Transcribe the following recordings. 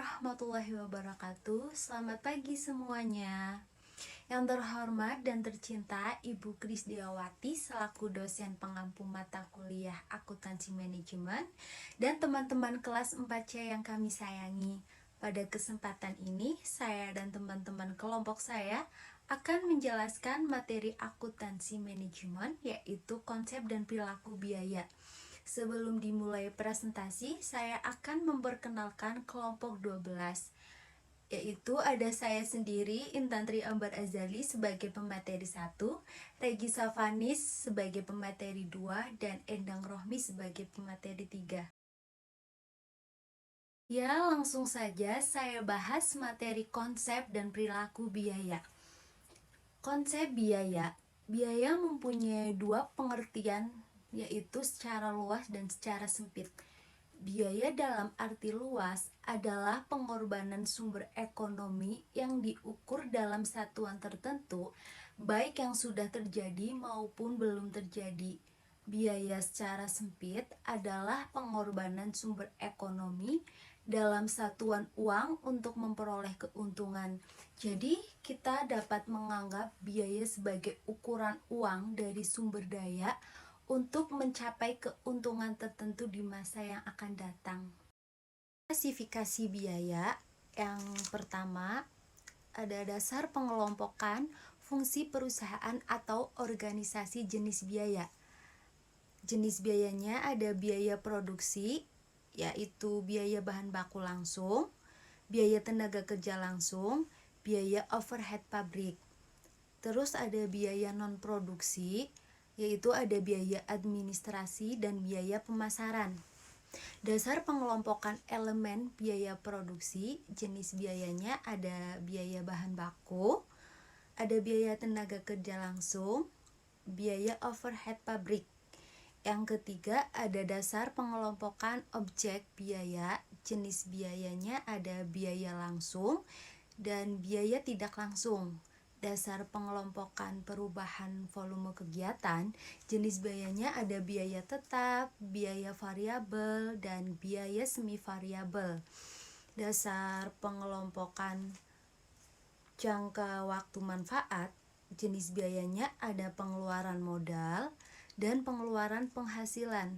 warahmatullahi wabarakatuh. Selamat pagi semuanya. Yang terhormat dan tercinta Ibu Krisdiawati selaku dosen pengampu mata kuliah Akuntansi Manajemen dan teman-teman kelas 4C yang kami sayangi. Pada kesempatan ini, saya dan teman-teman kelompok saya akan menjelaskan materi akuntansi manajemen, yaitu konsep dan perilaku biaya. Sebelum dimulai presentasi, saya akan memperkenalkan kelompok 12, yaitu ada saya sendiri, Intan Tri Ambar Azali sebagai pemateri 1, Regi Savanis sebagai pemateri 2, dan Endang Rohmi sebagai pemateri 3. Ya, langsung saja saya bahas materi konsep dan perilaku biaya. Konsep biaya. Biaya mempunyai dua pengertian, yaitu secara luas dan secara sempit. Biaya dalam arti luas adalah pengorbanan sumber ekonomi yang diukur dalam satuan tertentu, baik yang sudah terjadi maupun belum terjadi. Biaya secara sempit adalah pengorbanan sumber ekonomi dalam satuan uang untuk memperoleh keuntungan. Jadi, kita dapat menganggap biaya sebagai ukuran uang dari sumber daya untuk mencapai keuntungan tertentu di masa yang akan datang. Klasifikasi biaya yang pertama, ada dasar pengelompokan fungsi perusahaan atau organisasi jenis biaya. Jenis biayanya ada biaya produksi, yaitu biaya bahan baku langsung, biaya tenaga kerja langsung, biaya overhead pabrik. Terus ada biaya non-produksi, yaitu ada biaya administrasi dan biaya pemasaran. Dasar pengelompokan elemen biaya produksi, jenis biayanya ada biaya bahan baku, ada biaya tenaga kerja langsung, biaya overhead pabrik. Yang ketiga, ada dasar pengelompokan objek biaya, jenis biayanya ada biaya langsung dan biaya tidak langsung. Dasar pengelompokan perubahan volume kegiatan, jenis biayanya ada biaya tetap, biaya variabel, dan biaya semi variabel. Dasar pengelompokan jangka waktu manfaat, jenis biayanya ada pengeluaran modal dan pengeluaran penghasilan.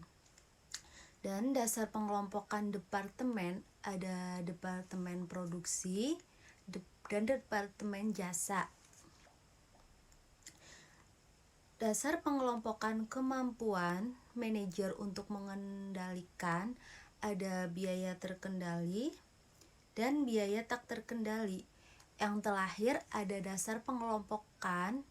Dan dasar pengelompokan departemen ada departemen produksi dan departemen jasa. Dasar pengelompokan kemampuan manajer untuk mengendalikan ada biaya terkendali dan biaya tak terkendali. Yang terakhir ada dasar pengelompokan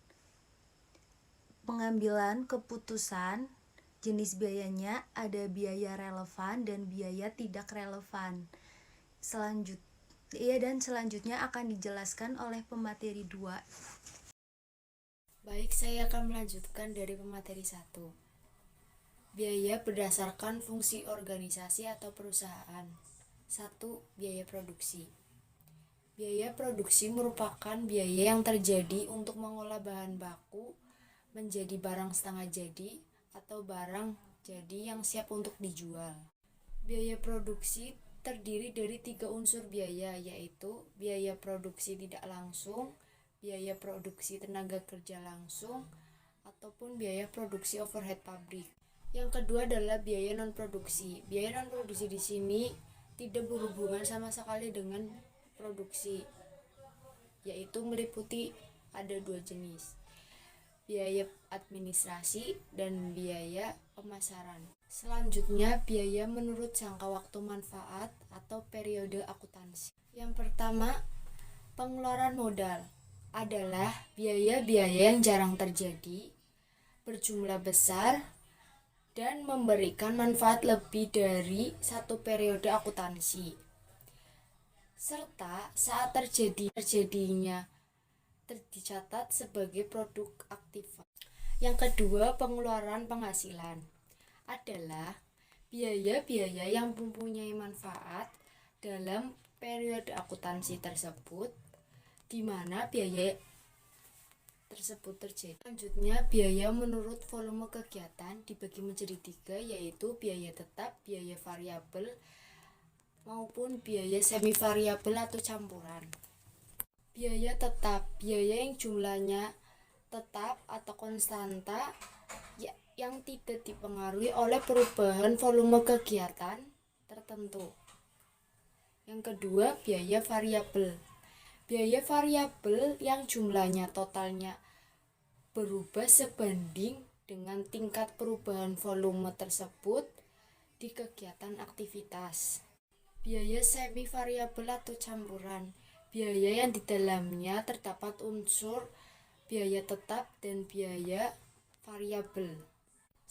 pengambilan keputusan, jenis biayanya ada biaya relevan dan biaya tidak relevan. Selanjutnya akan dijelaskan oleh pemateri 2. Baik, saya akan melanjutkan dari pemateri 1. Biaya berdasarkan fungsi organisasi atau perusahaan. 1. Biaya produksi. Biaya produksi merupakan biaya yang terjadi untuk mengolah bahan baku menjadi barang setengah jadi atau barang jadi yang siap untuk dijual. Biaya produksi terdiri dari 3 unsur biaya, yaitu biaya produksi tidak langsung, biaya produksi tenaga kerja langsung, ataupun biaya produksi overhead pabrik. Yang kedua adalah biaya non-produksi. Biaya non-produksi di sini tidak berhubungan sama sekali dengan produksi, yaitu meliputi ada 2 jenis, biaya administrasi dan biaya pemasaran. Selanjutnya, biaya menurut jangka waktu manfaat atau periode akuntansi. Yang pertama, pengeluaran modal adalah biaya-biaya yang jarang terjadi, berjumlah besar, dan memberikan manfaat lebih dari satu periode akuntansi, serta saat terjadinya dicatat sebagai produk aktiva. Yang kedua, pengeluaran penghasilan adalah biaya-biaya yang mempunyai manfaat dalam periode akuntansi tersebut, di mana biaya tersebut terjadi. Selanjutnya, biaya menurut volume kegiatan dibagi menjadi 3, yaitu biaya tetap, biaya variabel, maupun biaya semi variabel atau campuran. Biaya tetap, biaya yang jumlahnya tetap atau konstanta yang tidak dipengaruhi oleh perubahan volume kegiatan tertentu. Yang kedua, biaya variabel. Biaya variabel yang jumlahnya totalnya berubah sebanding dengan tingkat perubahan volume tersebut di kegiatan aktivitas. Biaya semi variabel atau campuran, biaya yang di dalamnya terdapat unsur biaya tetap dan biaya variabel.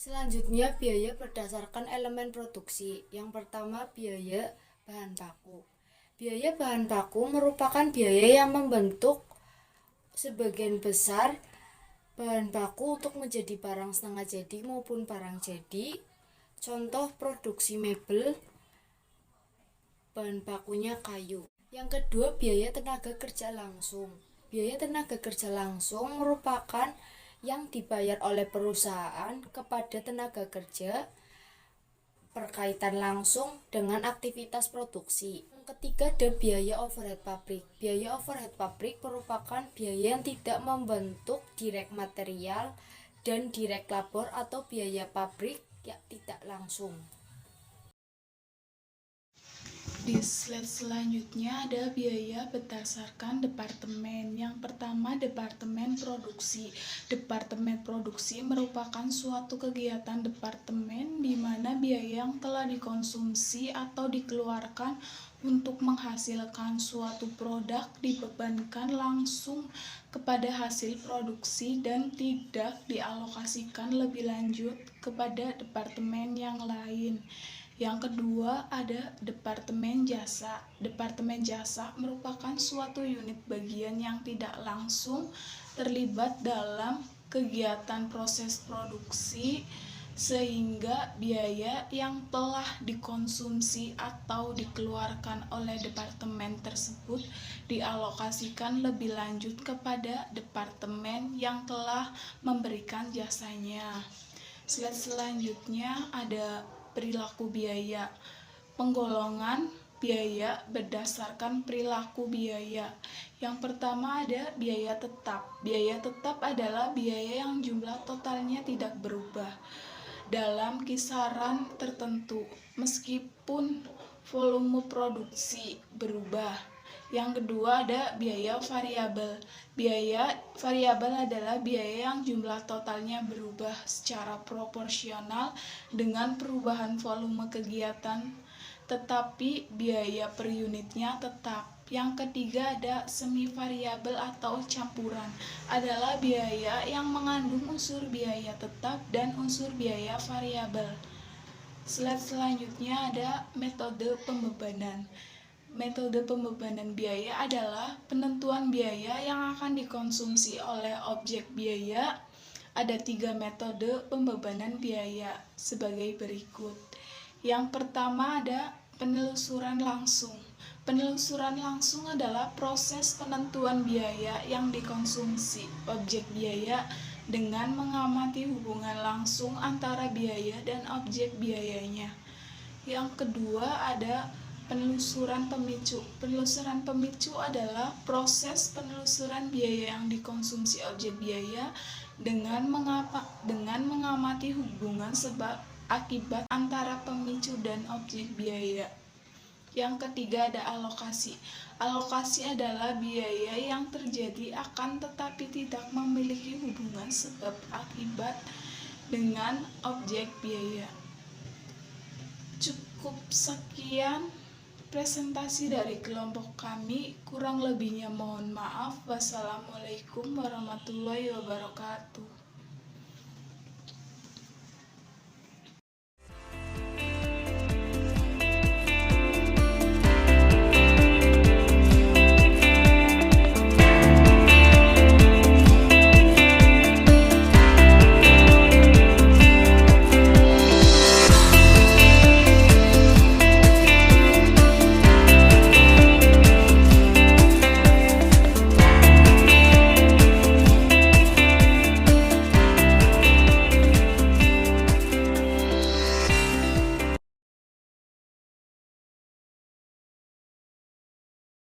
Selanjutnya, biaya berdasarkan elemen produksi. Yang pertama, biaya bahan baku. Biaya bahan baku merupakan biaya yang membentuk sebagian besar bahan baku untuk menjadi barang setengah jadi maupun barang jadi. Contoh produksi mebel, bahan bakunya kayu. Yang kedua, biaya tenaga kerja langsung. Biaya tenaga kerja langsung merupakan yang dibayar oleh perusahaan kepada tenaga kerja berkaitan langsung dengan aktivitas produksi. Yang ketiga, ada biaya overhead pabrik. Biaya overhead pabrik merupakan biaya yang tidak membentuk direct material dan direct labor atau biaya pabrik yang tidak langsung. Di slide selanjutnya ada biaya berdasarkan departemen. Yang pertama, departemen produksi. Departemen produksi merupakan suatu kegiatan departemen di mana biaya yang telah dikonsumsi atau dikeluarkan untuk menghasilkan suatu produk dibebankan langsung kepada hasil produksi dan tidak dialokasikan lebih lanjut kepada departemen yang lain. Yang kedua, ada departemen jasa. Departemen jasa merupakan suatu unit bagian yang tidak langsung terlibat dalam kegiatan proses produksi, sehingga biaya yang telah dikonsumsi atau dikeluarkan oleh departemen tersebut dialokasikan lebih lanjut kepada departemen yang telah memberikan jasanya. Slide selanjutnya ada perilaku biaya. Penggolongan biaya berdasarkan perilaku biaya. Yang pertama ada biaya tetap. Biaya tetap adalah biaya yang jumlah totalnya tidak berubah dalam kisaran tertentu meskipun volume produksi berubah. Yang kedua ada biaya variabel. Biaya variabel adalah biaya yang jumlah totalnya berubah secara proporsional dengan perubahan volume kegiatan, tetapi biaya per unitnya tetap. Yang ketiga ada semi variabel atau campuran. Adalah biaya yang mengandung unsur biaya tetap dan unsur biaya variabel. Slide selanjutnya ada metode pembebanan. Metode pembebanan biaya adalah penentuan biaya yang akan dikonsumsi oleh objek biaya. Ada 3 metode pembebanan biaya sebagai berikut. Yang pertama ada penelusuran langsung. Penelusuran langsung adalah proses penentuan biaya yang dikonsumsi objek biaya dengan mengamati hubungan langsung antara biaya dan objek biayanya. Yang kedua ada penelusuran pemicu. Penelusuran pemicu adalah proses penelusuran biaya yang dikonsumsi objek biaya dengan mengamati hubungan sebab akibat antara pemicu dan objek biaya. Yang ketiga ada alokasi. Alokasi adalah biaya yang terjadi akan tetapi tidak memiliki hubungan sebab akibat dengan objek biaya. Cukup sekian presentasi dari kelompok kami, kurang lebihnya mohon maaf. Wassalamualaikum warahmatullahi wabarakatuh.